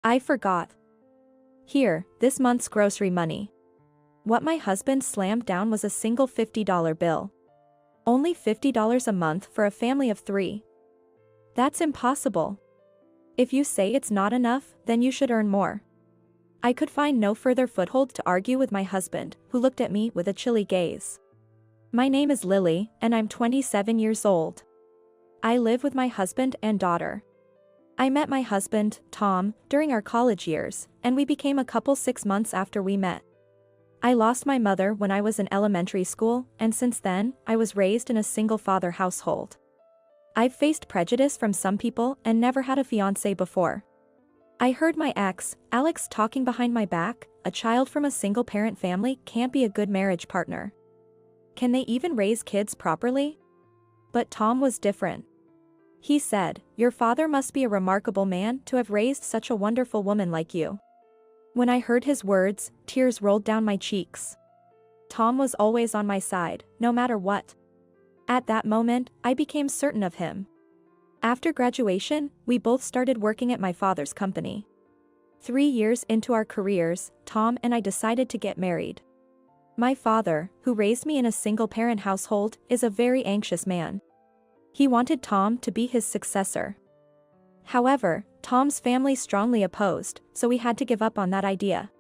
I forgot. Here, this month's grocery money. What my husband slammed down was a single $50 bill. Only $50 a month for a family of 3. That's impossible. If you say it's not enough, then you should earn more. I could find no further foothold to argue with my husband, who looked at me with a chilly gaze. My name is Lily, and I'm 27 years old. I live with my husband and daughter. I met my husband, Tom, during our college years, and we became a couple 6 months after we met. I lost my mother when I was in elementary school, and since then, I was raised in a single-father household. I've faced prejudice from some people and never had a fiancé before. I heard my ex, Alex, talking behind my back, a child from a single-parent family can't be a good marriage partner. Can they even raise kids properly? But Tom was different. He said, "Your father must be a remarkable man to have raised such a wonderful woman like you." When I heard his words, tears rolled down my cheeks. Tom was always on my side, no matter what. At that moment, I became certain of him. After graduation, we both started working at my father's company. 3 years into our careers, Tom and I decided to get married. My father, who raised me in a single-parent household, is a very anxious man. He wanted Tom to be his successor. However, Tom's family strongly opposed, so we had to give up on that idea.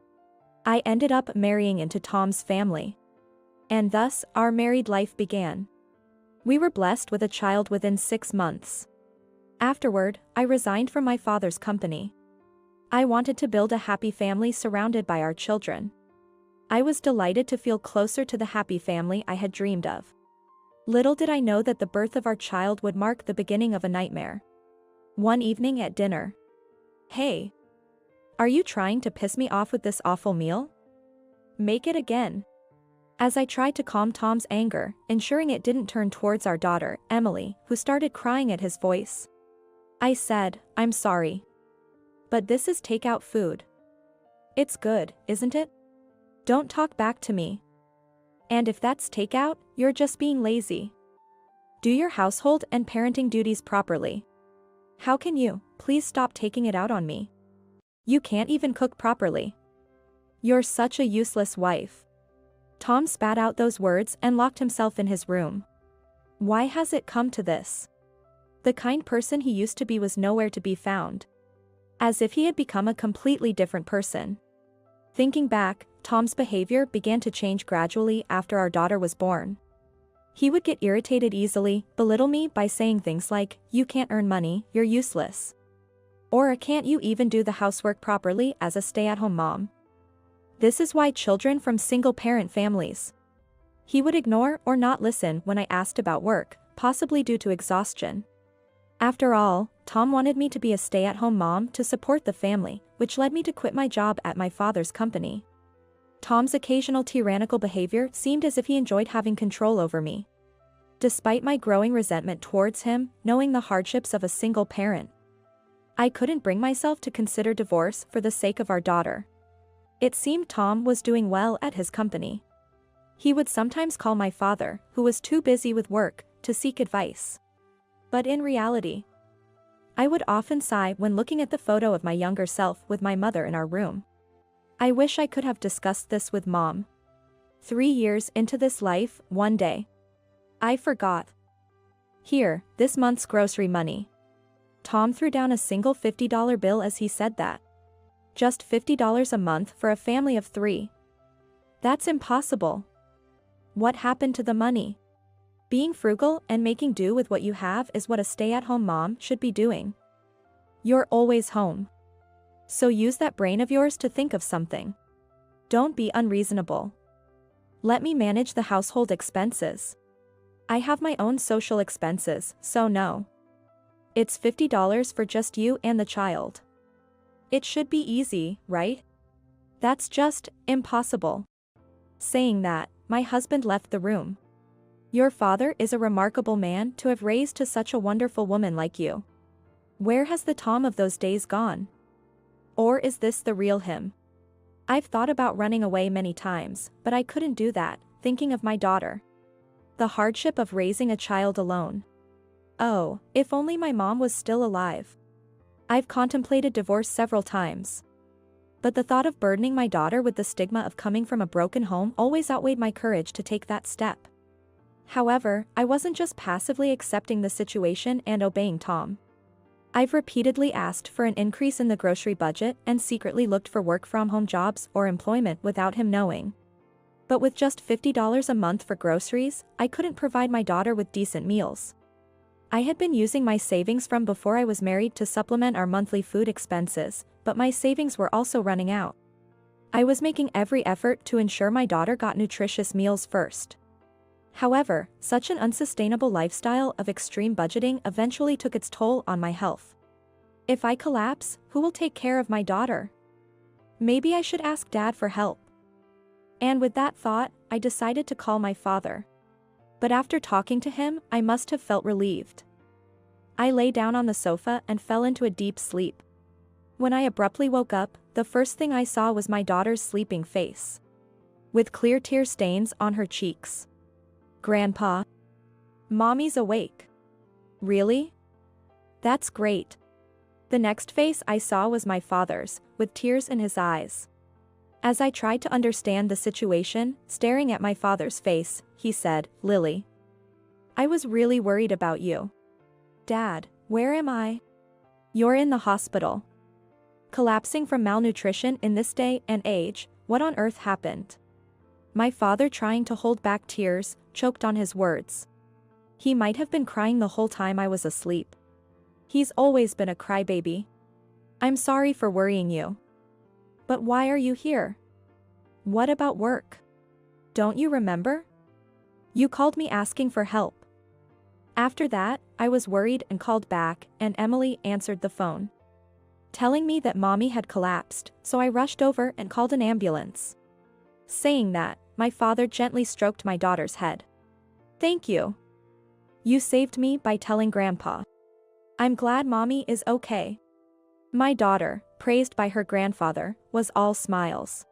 I ended up marrying into Tom's family. And thus, our married life began. We were blessed with a child within 6 months. Afterward, I resigned from my father's company. I wanted to build a happy family surrounded by our children. I was delighted to feel closer to the happy family I had dreamed of. Little did I know that the birth of our child would mark the beginning of a nightmare. One evening at dinner. "Hey. Are you trying to piss me off with this awful meal? Make it again." As I tried to calm Tom's anger, ensuring it didn't turn towards our daughter, Emily, who started crying at his voice, I said, "I'm sorry. But this is takeout food. It's good, isn't it? Don't talk back to me. And if that's takeout, you're just being lazy. Do your household and parenting duties properly. How can you, please stop taking it out on me? You can't even cook properly. You're such a useless wife." Tom spat out those words and locked himself in his room. Why has it come to this? The kind person he used to be was nowhere to be found. As if he had become a completely different person. Thinking back, Tom's behavior began to change gradually after our daughter was born. He would get irritated easily, belittle me by saying things like, "You can't earn money, you're useless." Or, "Can't you even do the housework properly as a stay-at-home mom?" This is why children from single-parent families. He would ignore or not listen when I asked about work, possibly due to exhaustion. After all, Tom wanted me to be a stay-at-home mom to support the family, which led me to quit my job at my father's company. Tom's occasional tyrannical behavior seemed as if he enjoyed having control over me. Despite my growing resentment towards him, knowing the hardships of a single parent, I couldn't bring myself to consider divorce for the sake of our daughter. It seemed Tom was doing well at his company. He would sometimes call my father, who was too busy with work, to seek advice. But in reality, I would often sigh when looking at the photo of my younger self with my mother in our room. I wish I could have discussed this with Mom. 3 years into this life, one day, I forgot. Here, this month's grocery money. Tom threw down a single $50 bill as he said that. Just $50 a month for a family of 3. That's impossible. What happened to the money? Being frugal and making do with what you have is what a stay-at-home mom should be doing. You're always home. So use that brain of yours to think of something. Don't be unreasonable. Let me manage the household expenses. I have my own social expenses, so no. It's $50 for just you and the child. It should be easy, right? That's just impossible. Saying that, my husband left the room. Your father is a remarkable man to have raised to such a wonderful woman like you. Where has the Tom of those days gone? Or is this the real him? I've thought about running away many times, but I couldn't do that, thinking of my daughter. The hardship of raising a child alone. Oh, if only my mom was still alive. I've contemplated divorce several times. But the thought of burdening my daughter with the stigma of coming from a broken home always outweighed my courage to take that step. However, I wasn't just passively accepting the situation and obeying Tom. I've repeatedly asked for an increase in the grocery budget and secretly looked for work-from-home jobs or employment without him knowing. But with just $50 a month for groceries, I couldn't provide my daughter with decent meals. I had been using my savings from before I was married to supplement our monthly food expenses, but my savings were also running out. I was making every effort to ensure my daughter got nutritious meals first. However, such an unsustainable lifestyle of extreme budgeting eventually took its toll on my health. If I collapse, who will take care of my daughter? Maybe I should ask Dad for help. And with that thought, I decided to call my father. But after talking to him, I must have felt relieved. I lay down on the sofa and fell into a deep sleep. When I abruptly woke up, the first thing I saw was my daughter's sleeping face, with clear tear stains on her cheeks. Grandpa. Mommy's awake. Really? That's great. The next face I saw was my father's, with tears in his eyes. As I tried to understand the situation, staring at my father's face, he said, "Lily, I was really worried about you." "Dad, where am I?" "You're in the hospital. Collapsing from malnutrition in this day and age, what on earth happened?" My father, trying to hold back tears, choked on his words. He might have been crying the whole time I was asleep. He's always been a crybaby. "I'm sorry for worrying you. But why are you here? What about work? Don't you remember? You called me asking for help." After that, I was worried and called back, and Emily answered the phone, telling me that Mommy had collapsed, so I rushed over and called an ambulance. Saying that, my father gently stroked my daughter's head. "Thank you. You saved me by telling Grandpa. I'm glad Mommy is okay." My daughter, praised by her grandfather, was all smiles.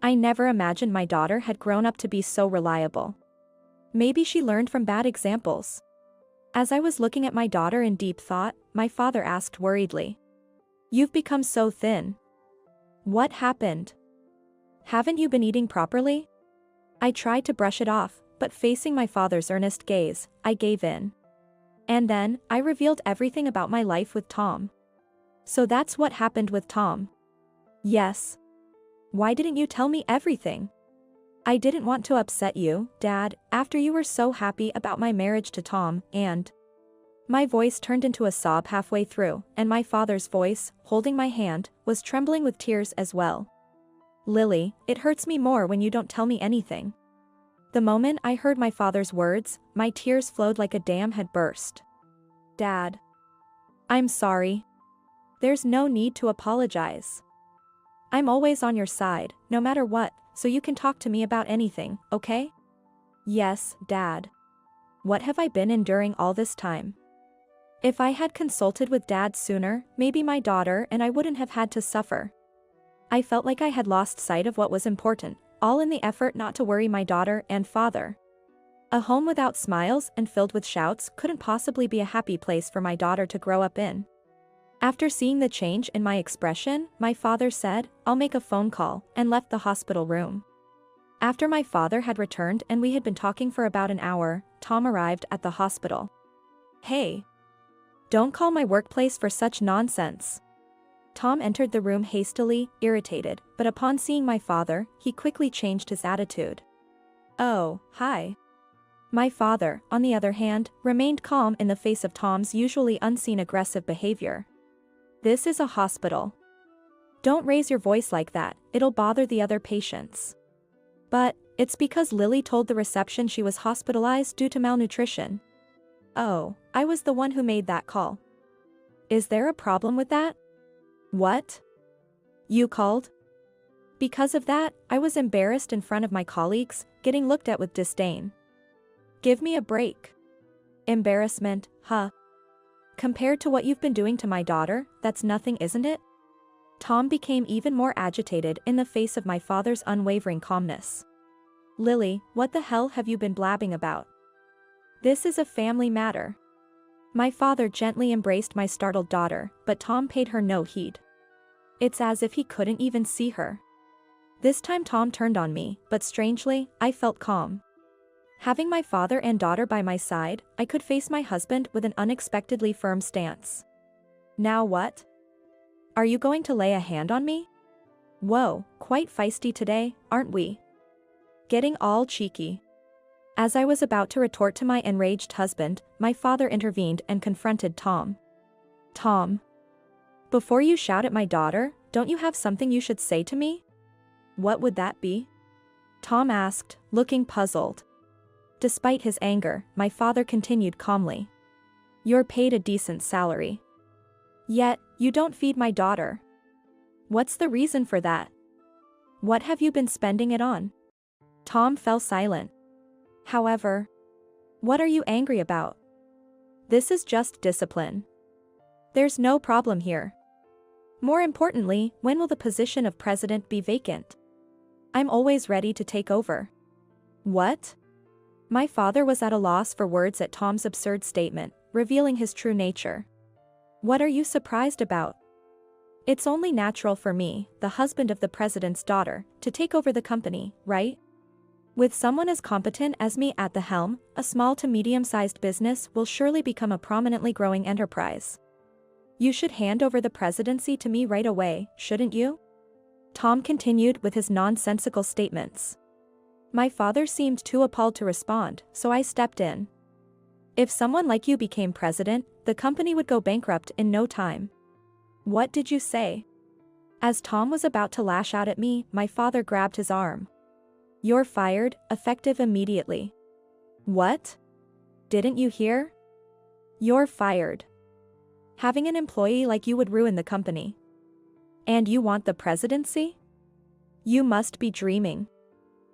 I never imagined my daughter had grown up to be so reliable. Maybe she learned from bad examples. As I was looking at my daughter in deep thought, my father asked worriedly, "You've become so thin. What happened? Haven't you been eating properly?" I tried to brush it off, but facing my father's earnest gaze, I gave in. And then, I revealed everything about my life with Tom. "So that's what happened with Tom?" "Yes. Why didn't you tell me everything?" "I didn't want to upset you, Dad, after you were so happy about my marriage to Tom, and..." My voice turned into a sob halfway through, and my father's voice, holding my hand, was trembling with tears as well. "Lily, it hurts me more when you don't tell me anything." The moment I heard my father's words, my tears flowed like a dam had burst. "Dad. I'm sorry. There's no need to apologize. I'm always on your side, no matter what, so you can talk to me about anything, okay?" "Yes, Dad. What have I been enduring all this time?" If I had consulted with Dad sooner, maybe my daughter and I wouldn't have had to suffer. I felt like I had lost sight of what was important, all in the effort not to worry my daughter and father. A home without smiles and filled with shouts couldn't possibly be a happy place for my daughter to grow up in. After seeing the change in my expression, my father said, "I'll make a phone call," and left the hospital room. After my father had returned and we had been talking for about an hour, Tom arrived at the hospital. "Hey. Don't call my workplace for such nonsense." Tom entered the room hastily, irritated, but upon seeing my father, he quickly changed his attitude. "Oh, hi." My father, on the other hand, remained calm in the face of Tom's usually unseen aggressive behavior. "This is a hospital. Don't raise your voice like that, it'll bother the other patients." "But, it's because Lily told the reception she was hospitalized due to malnutrition." "Oh, I was the one who made that call." "Is there a problem with that?" "What? You called?" Because of that, I was embarrassed in front of my colleagues, getting looked at with disdain. Give me a break. Embarrassment, huh? Compared to what you've been doing to my daughter, that's nothing, isn't it? Tom became even more agitated in the face of my father's unwavering calmness. "Lily, what the hell have you been blabbing about? This is a family matter. My father gently embraced my startled daughter, but Tom paid her no heed. It's as if he couldn't even see her. This time Tom turned on me, but strangely, I felt calm. Having my father and daughter by my side, I could face my husband with an unexpectedly firm stance. Now what? Are you going to lay a hand on me? Whoa, quite feisty today, aren't we? Getting all cheeky. As I was about to retort to my enraged husband, my father intervened and confronted Tom. Tom. Before you shout at my daughter, don't you have something you should say to me? What would that be? Tom asked, looking puzzled. Despite his anger, my father continued calmly. You're paid a decent salary. Yet, you don't feed my daughter. What's the reason for that? What have you been spending it on? Tom fell silent. However, what are you angry about? This is just discipline. There's no problem here. More importantly, when will the position of president be vacant? I'm always ready to take over. What? My father was at a loss for words at Tom's absurd statement, revealing his true nature. What are you surprised about? It's only natural for me, the husband of the president's daughter, to take over the company, right? With someone as competent as me at the helm, a small to medium-sized business will surely become a prominently growing enterprise. You should hand over the presidency to me right away, shouldn't you? Tom continued with his nonsensical statements. My father seemed too appalled to respond, so I stepped in. If someone like you became president, the company would go bankrupt in no time. What did you say? As Tom was about to lash out at me, my father grabbed his arm. You're fired, effective immediately. What? Didn't you hear? You're fired. Having an employee like you would ruin the company. And you want the presidency? You must be dreaming.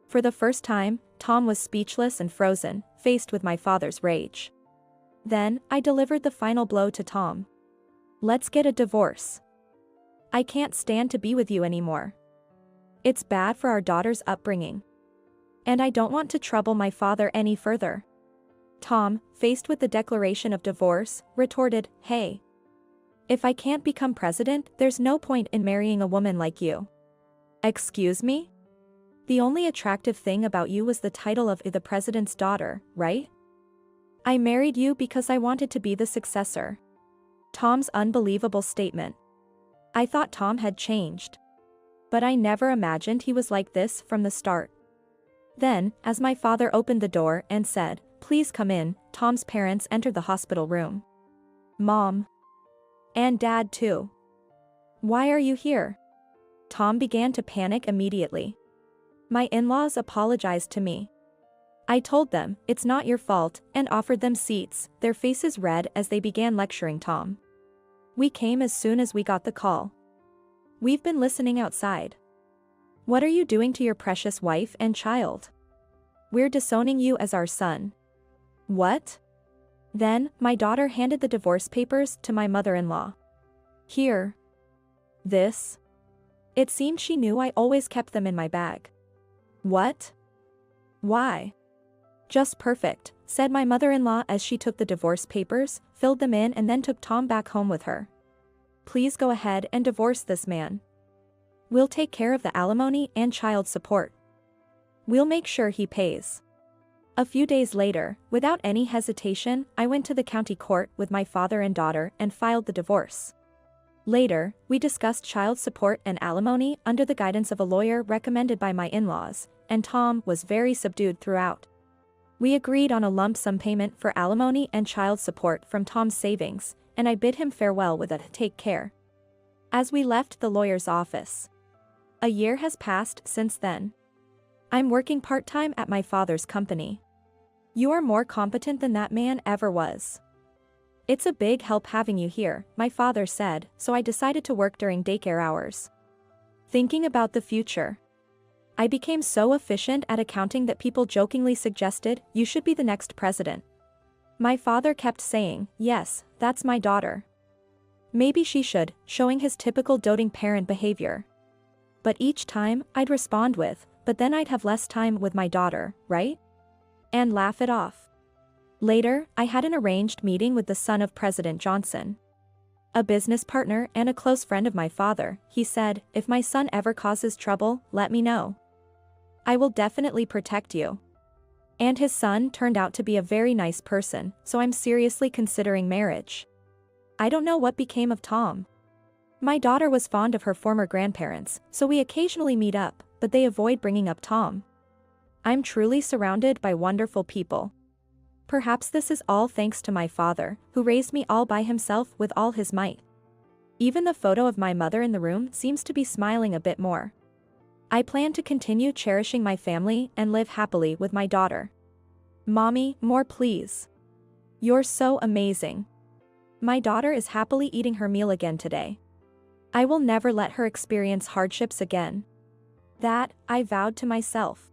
For the first time, Tom was speechless and frozen, faced with my father's rage. Then, I delivered the final blow to Tom. Let's get a divorce. I can't stand to be with you anymore. It's bad for our daughter's upbringing. And I don't want to trouble my father any further. Tom, faced with the declaration of divorce, retorted, Hey. If I can't become president, there's no point in marrying a woman like you. Excuse me? The only attractive thing about you was the title of the president's daughter, right? I married you because I wanted to be the successor. Tom's unbelievable statement. I thought Tom had changed. But I never imagined he was like this from the start. Then, as my father opened the door and said, Please come in, Tom's parents entered the hospital room. Mom. And Dad too. Why are you here? Tom began to panic immediately. My in-laws apologized to me. I told them, it's not your fault, and offered them seats, their faces red as they began lecturing Tom. We came as soon as we got the call. We've been listening outside. What are you doing to your precious wife and child? We're disowning you as our son. What? Then, my daughter handed the divorce papers to my mother-in-law. Here. This. It seemed she knew I always kept them in my bag. What? Why? Just perfect, said my mother-in-law as she took the divorce papers, filled them in and then took Tom back home with her. Please go ahead and divorce this man. We'll take care of the alimony and child support. We'll make sure he pays. A few days later, without any hesitation, I went to the county court with my father and daughter and filed the divorce. Later, we discussed child support and alimony under the guidance of a lawyer recommended by my in-laws, and Tom was very subdued throughout. We agreed on a lump sum payment for alimony and child support from Tom's savings, and I bid him farewell with a "take care" as we left the lawyer's office. A year has passed since then. I'm working part-time at my father's company. You are more competent than that man ever was. It's a big help having you here, my father said, so I decided to work during daycare hours. Thinking about the future. I became so efficient at accounting that people jokingly suggested, you should be the next president. My father kept saying, yes, that's my daughter. Maybe she should, showing his typical doting parent behavior. But each time, I'd respond with, but then I'd have less time with my daughter, right? And laugh it off. Later, I had an arranged meeting with the son of President Johnson. A business partner and a close friend of my father. He said, "If my son ever causes trouble, let me know. I will definitely protect you." And his son turned out to be a very nice person, so I'm seriously considering marriage. I don't know what became of Tom. My daughter was fond of her former grandparents, so we occasionally meet up, but they avoid bringing up Tom. I'm truly surrounded by wonderful people. Perhaps this is all thanks to my father, who raised me all by himself with all his might. Even the photo of my mother in the room seems to be smiling a bit more. I plan to continue cherishing my family and live happily with my daughter. Mommy, more please. You're so amazing. My daughter is happily eating her meal again today. I will never let her experience hardships again. That, I vowed to myself.